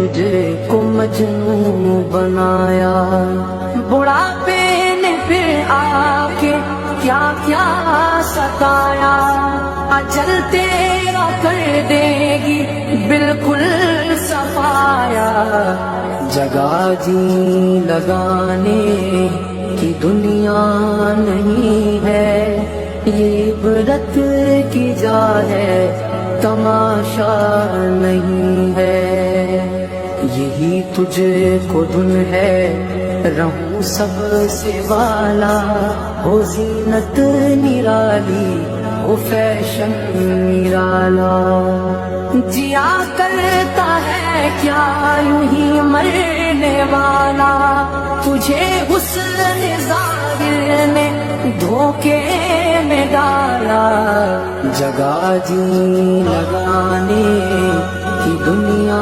تجھے کو مجنون بنایا، بڑھاپے نے پھر آ کے کیا کیا ستایا، اجل تیرا کر دے گی بالکل صفایا، جگہ جی لگانے کی دنیا نہیں ہے، یہ عبرت کی جا ہے تماشا نہیں ہے، یہی تجھ کو دھن ہے رہوں سب سے والا، ہو زینت نرالی ہو فیشن نرالا، جیا کرتا ہے کیا یوں ہی مرنے والا، تجھے حسن ظاہر نے دھوکے میں ڈالا، جگہ جی لگانے کی دنیا